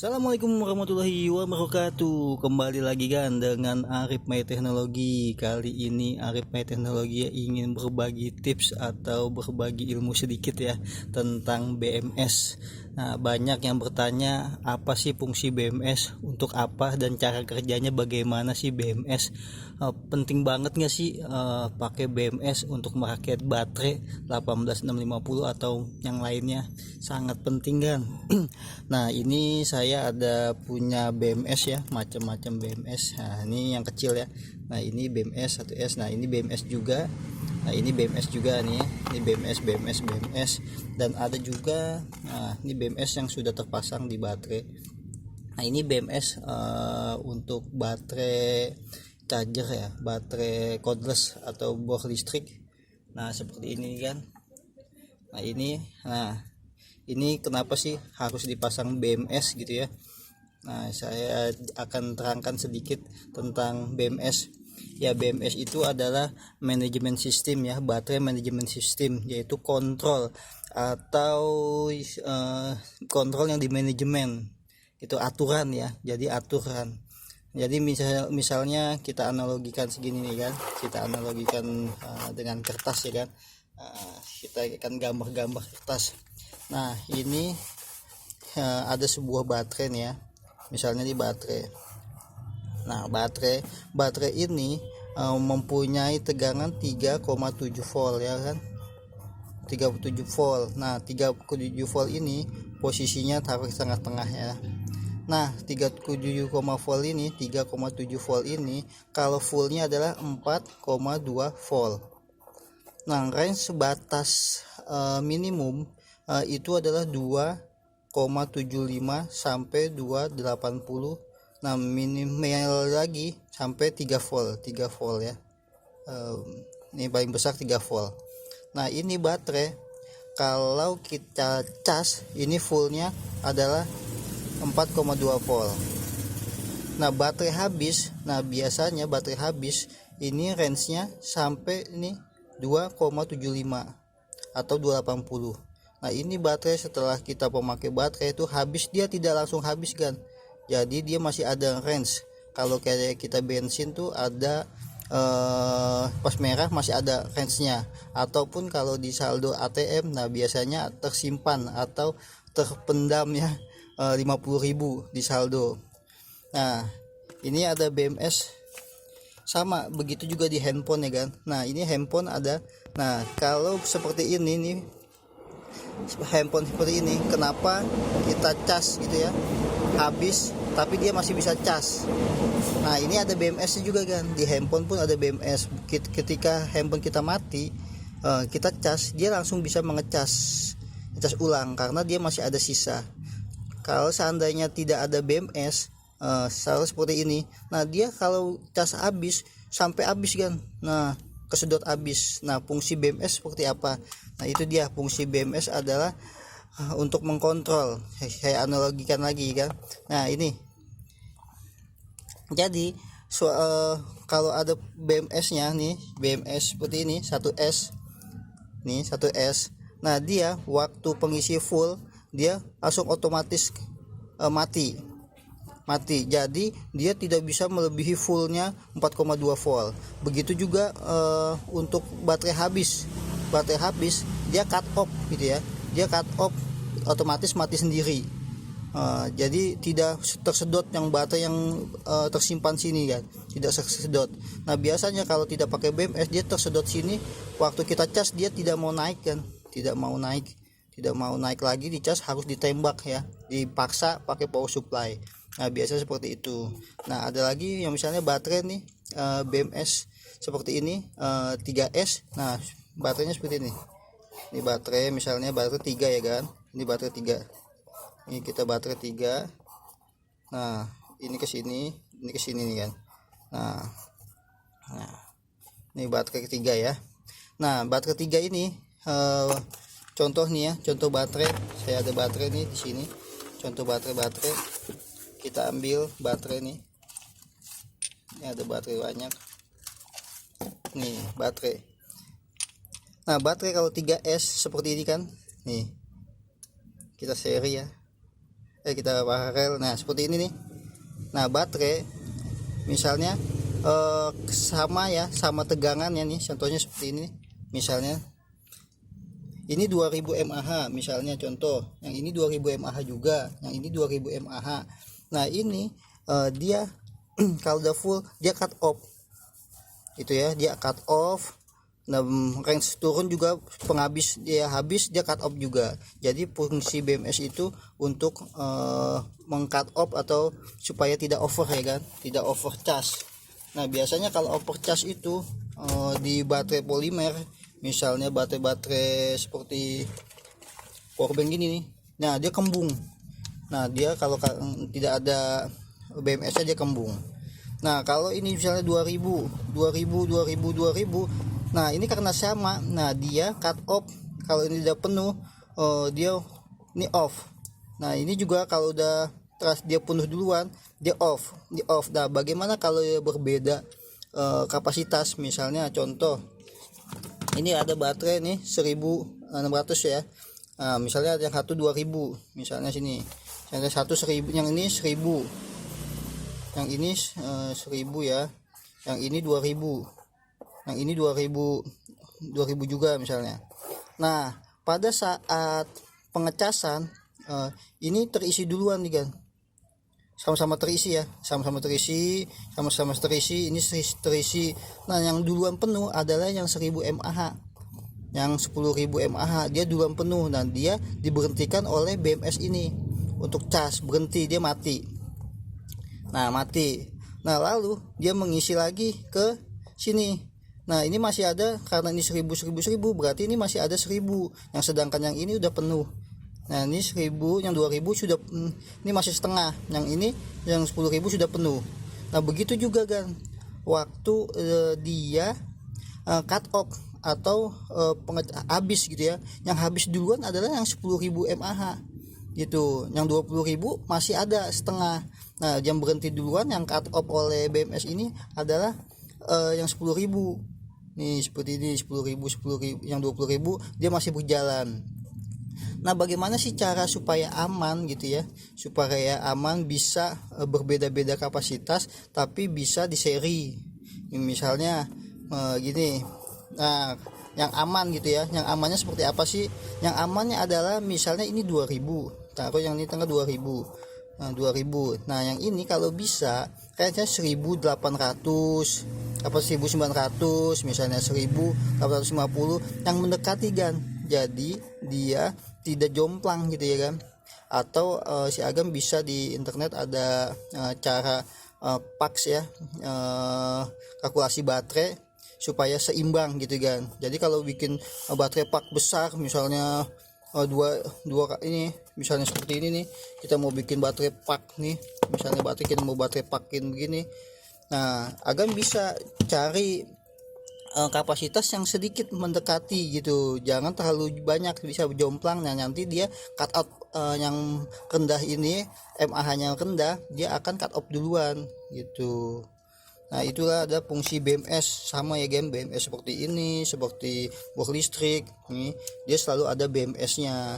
Assalamualaikum warahmatullahi wabarakatuh. Kembali lagi kan dengan Arif My Teknologi. Kali ini Arif My Teknologi ingin berbagi tips atau berbagi ilmu sedikit ya tentang BMS. Nah, banyak yang bertanya apa sih fungsi BMS, untuk apa, dan cara kerjanya bagaimana sih BMS. Penting banget gak sih pakai BMS untuk merakit baterai 18650 atau yang lainnya? Sangat penting kan. Nah, ini saya ada punya BMS ya, macam-macam BMS. Nah, ini yang kecil ya. Nah, ini BMS 1S. Nah, ini BMS juga. Nah, ini BMS juga nih. Ini BMS dan ada juga ini BMS yang sudah terpasang di baterai. Nah, ini BMS untuk baterai charger ya, baterai cordless atau bor listrik. Nah, seperti ini kan. Ini kenapa sih harus dipasang BMS gitu ya. Nah, saya akan terangkan sedikit tentang BMS. Ya, BMS itu adalah manajemen sistem ya, baterai manajemen sistem, yaitu kontrol atau kontrol yang di manajemen. Itu aturan ya, jadi aturan. Jadi misalnya kita analogikan segini nih kan, kita analogikan dengan kertas ya kan. Kita akan gambar-gambar kertas. Nah, ini ada sebuah baterai nih ya, misalnya di baterai. Nah, baterai ini mempunyai tegangan 3,7 volt ya kan, 37 volt. Nah, 37 volt ini posisinya taruh di tengah-tengah ya. Nah, 37 volt ini, 3,7 volt ini kalau fullnya adalah 4,2 volt. Nah, range batas minimum itu adalah 2,75 sampai 2,80. Nah, minimal lagi sampai 3 volt ya. Ini paling besar 3 volt. Nah, ini baterai kalau kita cas ini fullnya adalah 4,2 volt. Nah, baterai habis. Nah, biasanya baterai habis ini range-nya sampai ini 2,75 atau 280. Nah, ini baterai setelah kita pemakai baterai itu habis, dia tidak langsung habis kan. Jadi dia masih ada range. Kalau kayak kita bensin tuh ada pas merah masih ada range-nya, ataupun kalau di saldo ATM nah biasanya tersimpan atau terpendam ya 50.000 di saldo. Nah, ini ada BMS sama begitu juga di handphone ya kan. Nah, ini handphone ada. Nah, kalau seperti ini nih, handphone seperti ini, kenapa kita cas gitu ya, habis tapi dia masih bisa cas. Nah, ini ada BMS juga kan, di handphone pun ada BMS. Ketika handphone kita mati, kita cas, dia langsung bisa ngecas ulang karena dia masih ada sisa. Kalau seandainya tidak ada BMS, selalu seperti ini, nah dia kalau cas habis sampai habis kan, nah kesedot habis. Nah, fungsi BMS seperti apa? Nah, itu dia fungsi BMS adalah untuk mengkontrol. Saya analogikan lagi kan. Nah, ini jadi kalau ada BMS-nya nih, BMS seperti ini 1S nih, 1S. Nah, dia waktu pengisi full dia langsung otomatis mati. Jadi dia tidak bisa melebihi fullnya 4,2 volt. Begitu juga untuk baterai habis dia cut off gitu ya, dia cut off otomatis mati sendiri. Jadi tidak tersedot yang baterai yang tersimpan sini kan, tidak tersedot. Nah, biasanya kalau tidak pakai BMS dia tersedot sini, waktu kita cas dia tidak mau naik kan, tidak mau naik lagi, dicas harus ditembak ya, dipaksa pakai power supply. Nah, biasa seperti itu. Nah, ada lagi yang misalnya baterai nih BMS seperti ini 3S. Nah, baterainya seperti ini. Ini baterai misalnya baterai 3 ya kan. Ini baterai 3. Ini kita baterai 3. Nah, ini ke sini nih kan. Nah, ini baterai ketiga ya. Nah, baterai 3 ini contoh nih ya, contoh baterai. Saya ada baterai nih di sini. Contoh baterai. Kita ambil baterai nih. Ini ada baterai banyak. Nih, baterai. Nah, baterai kalau 3S seperti ini kan. Nih. Kita seri ya. kita paralel. Nah seperti ini nih. Nah baterai misalnya sama tegangannya nih, contohnya seperti ini nih. Misalnya ini 2000 mAh misalnya, contoh yang ini 2000 mAh juga, yang ini 2000 mAh. Nah ini dia kalau udah full dia cut off itu ya, dia cut off. Nah range turun juga, penghabis dia habis dia cut off juga. Jadi fungsi BMS itu untuk meng-cut off atau supaya tidak over ya kan, tidak over charge. Nah biasanya kalau over charge itu di baterai polimer, misalnya baterai seperti powerbank gini nih, nah dia kembung. Nah dia kalau tidak ada BMS nya dia kembung. Nah kalau ini misalnya 2000, nah ini karena sama, nah dia cut off. Kalau ini udah penuh dia ini off. Nah ini juga kalau udah dia penuh duluan dia off. Nah bagaimana kalau berbeda kapasitas? Misalnya contoh ini ada baterai nih 1600 ya. Nah misalnya yang satu 2000, misalnya sini yang satu 1000, yang ini 1000, yang ini 1000 ya, yang ini 2000, yang ini 2000 juga misalnya. Nah pada saat pengecasan ini terisi duluan nih kan, sama-sama terisi ya, sama-sama terisi, ini terisi. Nah yang duluan penuh adalah yang 1000 mAh, yang 10.000 mAh dia duluan penuh. Nah dia diberhentikan oleh BMS ini untuk cas, berhenti, dia mati. Nah mati. Nah lalu dia mengisi lagi ke sini. Nah ini masih ada, karena ini 1000 berarti ini masih ada 1000, yang sedangkan yang ini udah penuh. Nah ini 1000, yang 2000 sudah, ini masih setengah, yang ini yang 10.000 sudah penuh. Nah begitu juga kan waktu dia cut off atau habis gitu ya. Yang habis duluan adalah yang 10.000 mAh gitu, yang 20.000 masih ada setengah. Nah yang berhenti duluan, yang cut off oleh BMS ini adalah yang 10.000 nih, seperti ini 10.000, yang 20.000 dia masih berjalan. Nah bagaimana sih cara supaya aman gitu ya, supaya aman bisa berbeda-beda kapasitas tapi bisa di seri. Misalnya gini. Nah yang aman gitu ya, yang amannya seperti apa sih? Yang amannya adalah misalnya ini 2000, taruh yang ini tengah 2000. Nah 2000, nah yang ini kalau bisa kayaknya 1800 apa 1900, misalnya 1850, yang mendekati kan, jadi dia tidak jomplang gitu ya kan. Atau si Agam bisa di internet ada cara paks ya, kalkulasi baterai supaya seimbang gitu kan. Jadi kalau bikin baterai pak besar misalnya dua ini, misalnya seperti ini nih, kita mau bikin baterai pak nih, misalnya kita mau baterai pakin begini. Nah Agam bisa cari kapasitas yang sedikit mendekati gitu, jangan terlalu banyak, bisa jomplang. Nah nanti dia cut out yang rendah ini, mAh nya rendah, dia akan cut off duluan gitu. Nah itulah ada fungsi BMS, sama ya game BMS seperti ini, seperti box listrik nih, dia selalu ada BMS nya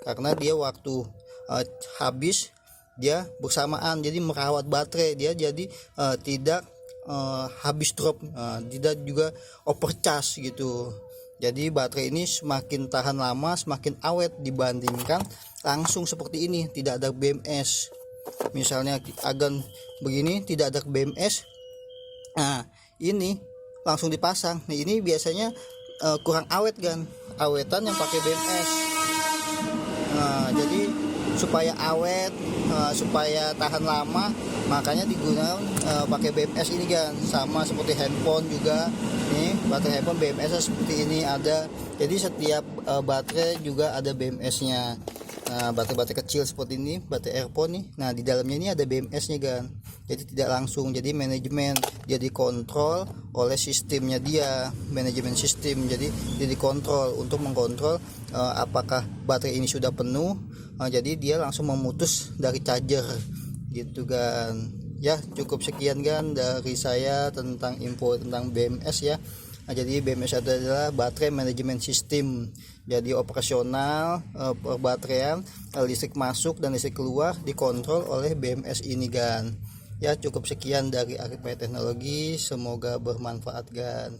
karena dia waktu habis dia bersamaan, jadi merawat baterai dia, jadi tidak habis drop, tidak juga overcharge gitu. Jadi baterai ini semakin tahan lama, semakin awet dibandingkan langsung seperti ini tidak ada BMS. Misalnya agan begini tidak ada BMS, nah ini langsung dipasang. Nah ini biasanya kurang awet kan, awetan yang pakai BMS. Nah jadi supaya awet, supaya tahan lama, makanya digunakan pakai BMS ini kan. Sama seperti handphone juga nih, baterai handphone BMS seperti ini ada. Jadi setiap baterai juga ada BMS nya. Nah baterai kecil seperti ini, baterai earphone nih, nah di dalamnya ini ada BMS nya kan, jadi tidak langsung, jadi manajemen dia dikontrol oleh sistemnya, dia manajemen sistem, jadi dia dikontrol untuk mengkontrol apakah baterai ini sudah penuh. Jadi dia langsung memutus dari charger gitu kan. Ya cukup sekian kan dari saya tentang info tentang BMS ya. Nah, jadi BMS adalah baterai manajemen sistem. Jadi operasional baterai, listrik masuk dan listrik keluar dikontrol oleh BMS ini gan. Ya, cukup sekian dari Arif Teknologi, semoga bermanfaat gan.